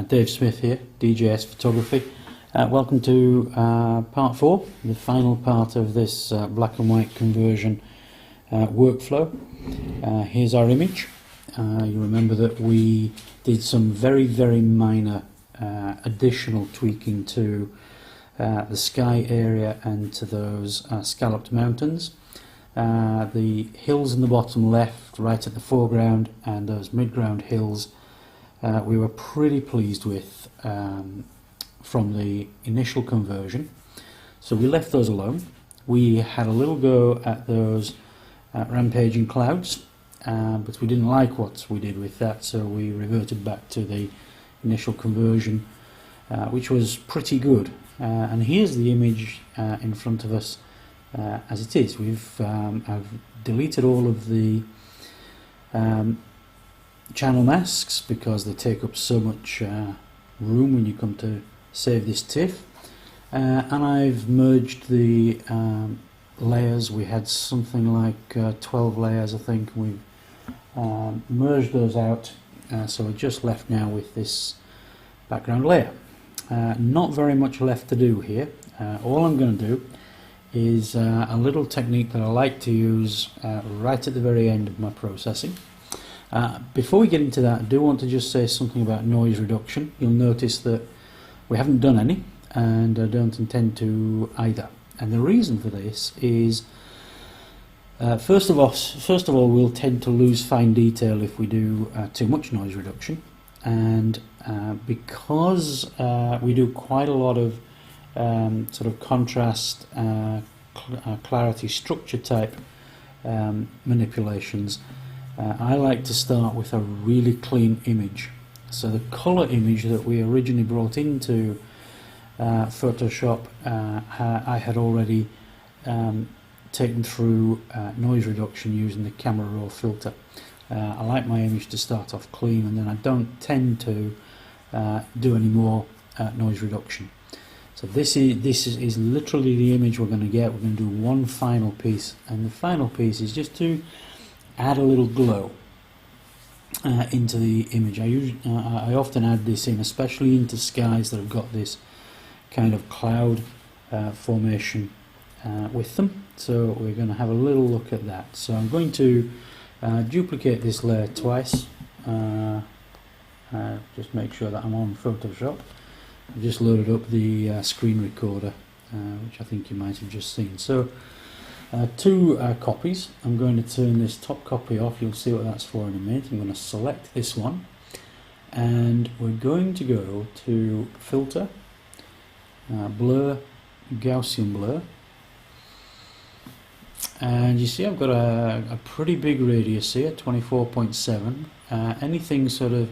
Dave Smith here, DJS Photography. Welcome to part 4, the final part of this black and white conversion workflow. Here's our image. You remember that we did some very minor additional tweaking to the sky area and to those scalloped mountains. The hills in the bottom left, right at the foreground, and those mid-ground hills we were pretty pleased with from the initial conversion, so we left those alone. We had a little go at those rampaging clouds, but we didn't like what we did with that, so we reverted back to the initial conversion, which was pretty good. And here's the image in front of us as it is. I've deleted all of the channel masks because they take up so much room when you come to save this TIFF, and I've merged the layers. We had something like 12 layers, I think. We've merged those out, so we're just left now with this background layer. Not very much left to do here. All I'm going to do is a little technique that I like to use right at the very end of my processing. Before we get into that, I do want to just say something about noise reduction. You'll notice that we haven't done any, and I don't intend to either. And the reason for this is, first of all, we'll tend to lose fine detail if we do too much noise reduction, and because we do quite a lot of sort of contrast, clarity, structure type manipulations, I like to start with a really clean image. So the colour image that we originally brought into Photoshop, I had already taken through noise reduction using the Camera Raw filter. I like my image to start off clean, and then I don't tend to do any more noise reduction. So this is literally the image we're going to get. We're going to do one final piece, and the final piece is just to add a little glow into the image. I often add this in, especially into skies that have got this kind of cloud formation with them. So we're going to have a little look at that. So I'm going to duplicate this layer twice. Just make sure that I'm on Photoshop. I've just loaded up the screen recorder, which I think you might have just seen. So two copies. I'm going to turn this top copy off. You'll see what that's for in a minute. I'm going to select this one, and we're going to go to Filter, Blur, Gaussian Blur, and you see I've got a pretty big radius here, 24.7. Anything sort of,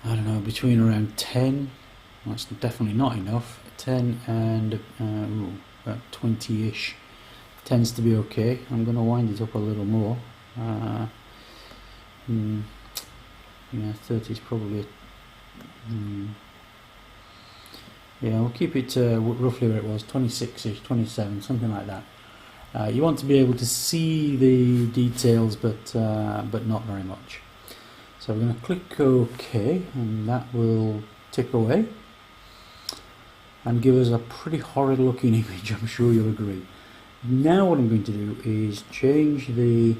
I don't know, between around 10, that's definitely not enough, 10 and about 20-ish tends to be okay. I'm going to wind it up a little more. Yeah, 30 is probably yeah, we'll keep it roughly where it was, 26-ish, 27, something like that. You want to be able to see the details, but not very much. So we're going to click OK, and that will tick away and give us a pretty horrid looking image, I'm sure you'll agree. Now what I'm going to do is change the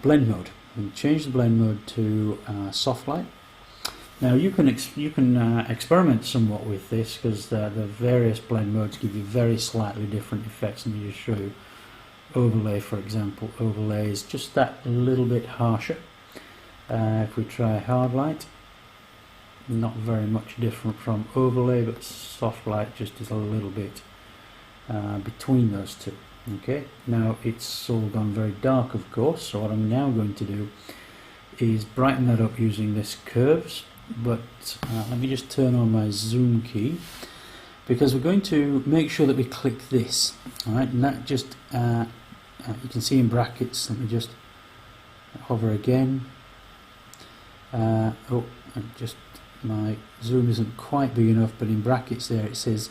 blend mode. I'm going to change the blend mode to soft light. Now you can experiment somewhat with this, because the various blend modes give you very slightly different effects. Let me just show you. Overlay, for example. Overlay is just that little bit harsher. If we try hard light, not very much different from overlay, but soft light just is a little bit between those two. Okay, now it's all gone very dark, of course, so what I'm now going to do is brighten that up using this curves, but let me just turn on my zoom key, because we're going to make sure that we click this. Alright, and that just you can see in brackets. Let me just hover again. Oh, just my zoom isn't quite big enough, but in brackets there it says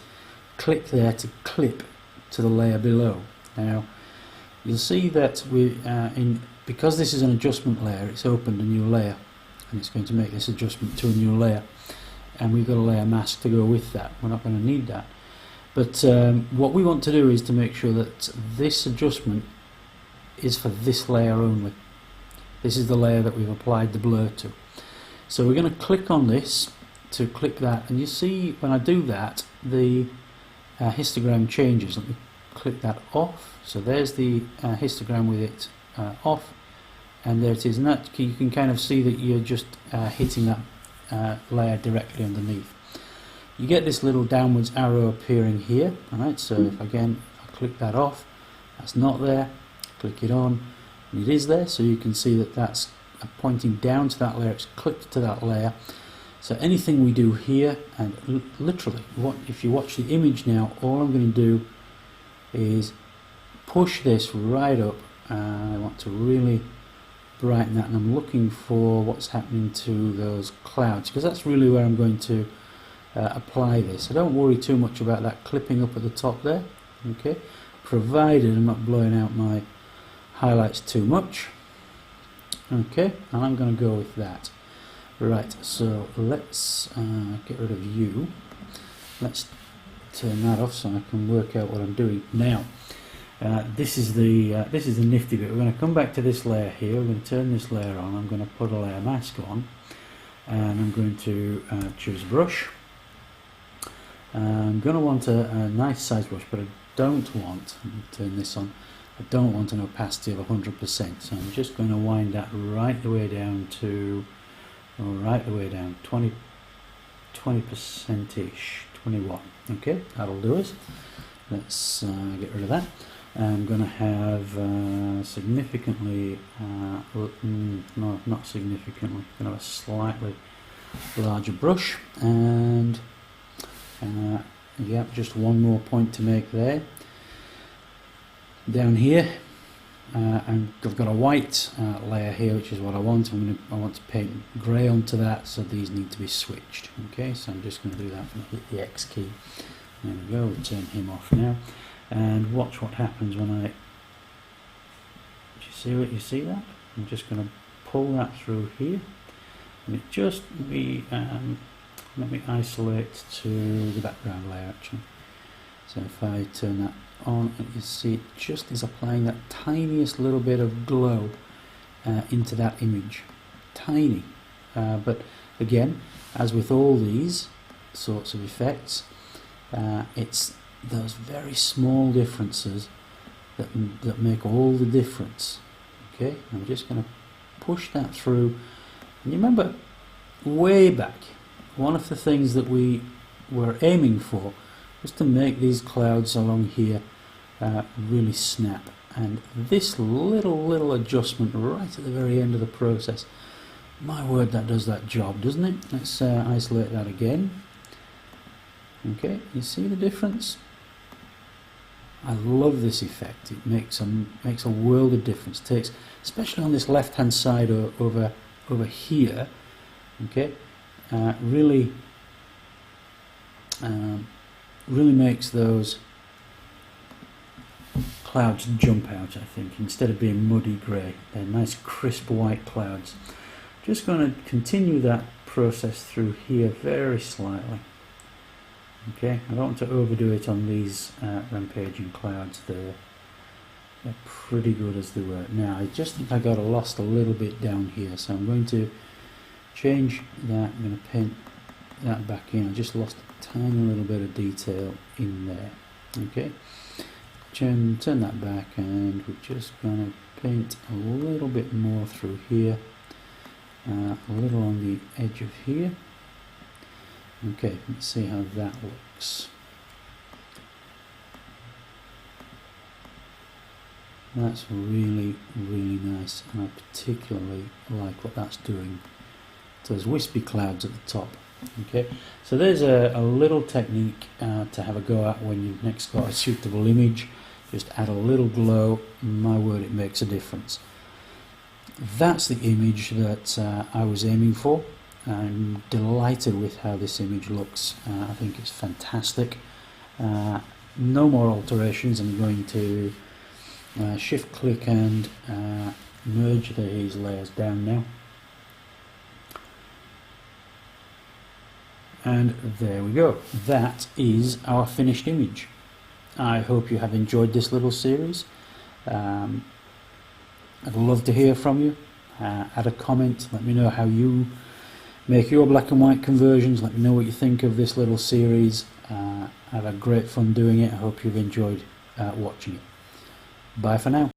click there to clip to the layer below. Now you'll see that because this is an adjustment layer, it's opened a new layer, and it's going to make this adjustment to a new layer, and we've got a layer mask to go with that. We're not going to need that, but what we want to do is to make sure that this adjustment is for this layer only. This is the layer that we've applied the blur to. So we're going to click on this to click that, and you see when I do that the histogram changes. Let me click that off. So there's the histogram with it off, and there it is. And that you can kind of see that you're just hitting that layer directly underneath. You get this little downwards arrow appearing here. Alright, so if I click that off, that's not there. Click it on, and it is there. So you can see that that's pointing down to that layer. It's clicked to that layer. So anything we do here, and literally, if you watch the image now, all I'm going to do is push this right up. I want to really brighten that, and I'm looking for what's happening to those clouds, because that's really where I'm going to apply this. So don't worry too much about that clipping up at the top there, okay, provided I'm not blowing out my highlights too much. Okay, and I'm going to go with that. Right, so let's get rid of you. Let's turn that off so I can work out what I'm doing now. This is the nifty bit. We're going to come back to this layer here. We're going to turn this layer on. I'm going to put a layer mask on, and I'm going to choose brush. I'm going to want a nice size brush, but I don't want, let me turn this on, I don't want an opacity of 100%, so I'm just going to wind that right the way down to 20%ish, 21. Okay, that'll do us. Let's get rid of that. I'm going to have significantly, no, not significantly, going to have a slightly larger brush, and yeah, just one more point to make there. Down here, and I've got a white layer here, which is what I want. I want to paint grey onto that, so these need to be switched. Okay, so I'm just going to do that. I'm going to hit the X key. There we go. We'll turn him off now, and watch what happens when I. Do you see that? I'm just going to pull that through here, and it just let me isolate to the background layer actually. So if I turn that on, and you see it just is applying that tiniest little bit of glow into that image. Tiny. But again, as with all these sorts of effects, it's those very small differences that make all the difference. Okay, I'm just going to push that through. And you remember, way back, one of the things that we were aiming for was to make these clouds along here really snap, and this little adjustment right at the very end of the process, my word, that does that job, doesn't it? Let's isolate that again. Okay, you see the difference? I love this effect. It makes a world of difference. Takes, especially on this left hand side over here, okay, really makes those clouds jump out. I think instead of being muddy grey, they're nice crisp white clouds. Just going to continue that process through here very slightly. Okay, I don't want to overdo it on these rampaging clouds. They're pretty good as they were. Now I just think I got lost a little bit down here, so I'm going to change that. I'm going to paint that back in. I just lost a tiny little bit of detail in there. Okay, turn that back, and we're just going to paint a little bit more through here, a little on the edge of here. Okay, let's see how that looks. That's really nice, and I particularly like what that's doing to those wispy clouds at the top. Okay, so there's a little technique to have a go at when you've next got a suitable image. Just add a little glow, my word, it makes a difference. That's the image that I was aiming for. I'm delighted with how this image looks. I think it's fantastic. No more alterations. I'm going to shift click and merge these layers down now. And there we go. That is our finished image. I hope you have enjoyed this little series. I'd love to hear from you. Add a comment, let me know how you make your black and white conversions, let me know what you think of this little series. I've had great fun doing it. I hope you've enjoyed watching it. Bye for now.